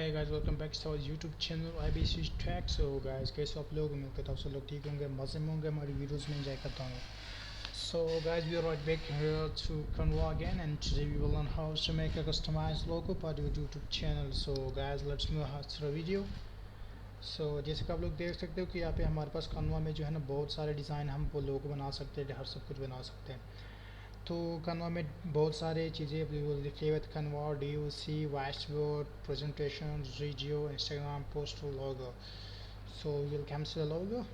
Hey guys, welcome back to our YouTube channel IBC Track. So guys, कैसे आप लोग? उम्मीद करता हूँ सब लोग ठीक होंगे, मज़े में होंगे, हमारी वीडियोस में एंजॉय करता हूँ. So guys, we are right back here to Canva again, and today we will learn how to make a customized logo for your YouTube channel. So guys, let's move ahead to the video. So जैसे कि आप लोग देख सकते हो कि यहाँ पे हमारे पास Canva में जो है ना बहुत सारे डिज़ाइन हम वो लोगो बना सकते हैं, हर सब कुछ बना सकते हैं. तो Canva में बहुत सारे चीज़ें अवेलेबल दिखी है. Canva DOC, Whiteboard, Presentation, Regio, Instagram, Post, Logo. So we'll cancel the logo.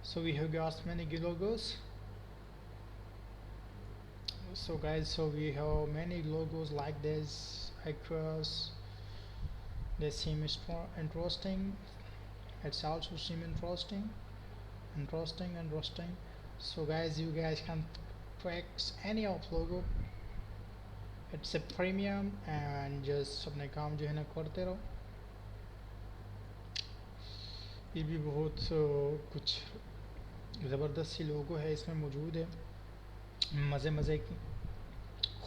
So we have got many logos. So guys, so we have many logos like this across. They seem interesting. It's also seem interesting. So guys, you guys can track any of logo. It's a premium and just अपने काम जो है ना करते रहो. ये भी बहुत कुछ ज़बरदस्त सी लोगो है इसमें मौजूद है. मज़े की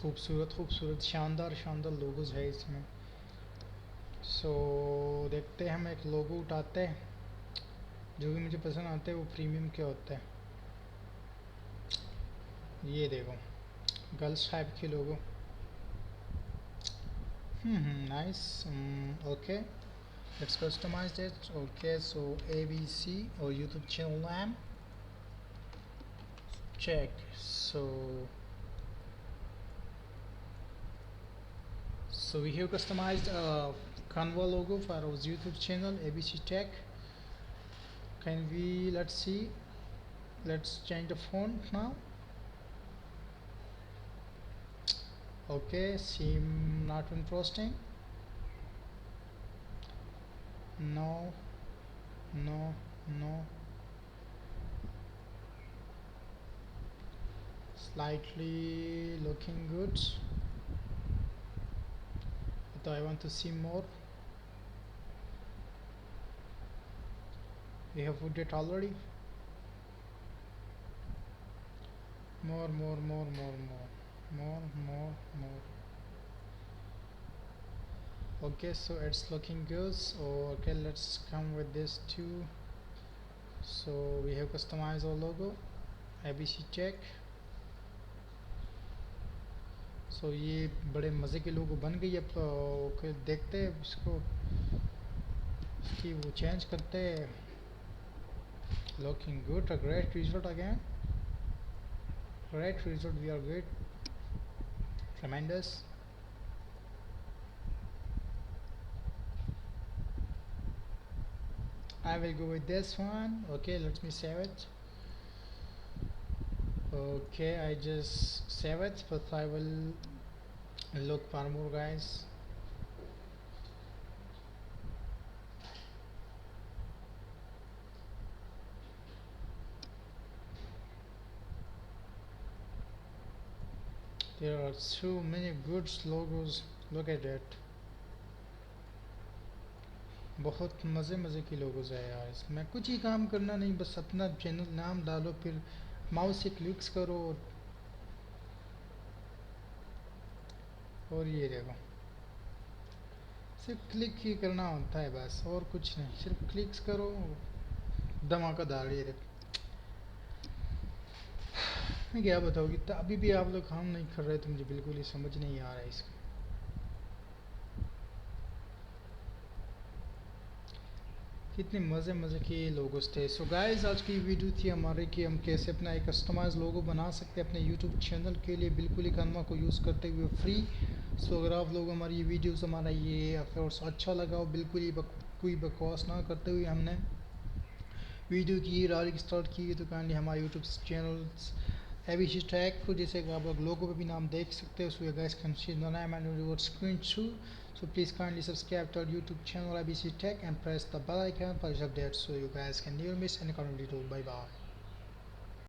खूबसूरत शानदार लोगोज है इसमें. सो देखते हैं, हम एक लोगो उठाते हैं. जो भी मुझे पसंद आते हैं वो प्रीमियम के होते हैं. ये देखो, गर्ल्स टाइप के लोगो. Nice. Okay, let's customize it. Okay, so ABC or YouTube channel name, check. So we have customized a Canva logo for our YouTube channel ABC Tech. Can we, let's see, let's change the font now. Okay, seem not interesting. No. Slightly looking good, but I want to see more. We have put it already. More. Okay, so it's looking good. So okay, let's come with this too. So we have customized our logo ABC Tech. So ये बड़े मज़े के लोगो बन गई. अब okay, देखते हैं इसको, इसकी वो चेंज करते हैं. Looking good, a great result again. Great result, we are good, tremendous. I will go with this one. Okay, let me save it. Okay, I just save it, but I will look for more, guys. There are so many good logos. Look at it. बहुत मज़े की logos है यार. इसमें कुछ ही काम करना नहीं, बस अपना चैनल नाम डालो, फिर माउस से क्लिक्स करो और ये देखो, सिर्फ क्लिक ही करना होता है बस, और कुछ नहीं. सिर्फ क्लिक्स करो, धमाकेदार. ये देखो, मैं क्या बताऊँ कि अभी भी आप लोग काम नहीं कर रहे, तो मुझे बिल्कुल ही समझ नहीं आ रहा है इसका. कितने मज़े के लोगोस थे. सो गाइस, आज की वीडियो थी हमारे कि हम कैसे अपना एक कस्टमाइज लोगो बना सकते हैं अपने यूट्यूब चैनल के लिए, बिल्कुल ही Canva को यूज़ करते हुए फ्री. सो अगर आप लोग हमारी ये वीडियोस, हमारा ये अफेयर्स अच्छा लगा हो, बिल्कुल ही कोई बकवास ना करते हुए हमने वीडियो की डायरेक्ट स्टार्ट की, तो काइंडली हमारे यूट्यूब चैनल ABC Track को, जैसे कि आप लोग लोगो पे भी नाम देख सकते हो. सो you guys can see the name and your screen too. So please kindly subscribe to our YouTube channel IBC Tech and press the bell icon for updates so you guys can never miss any content video. Bye bye.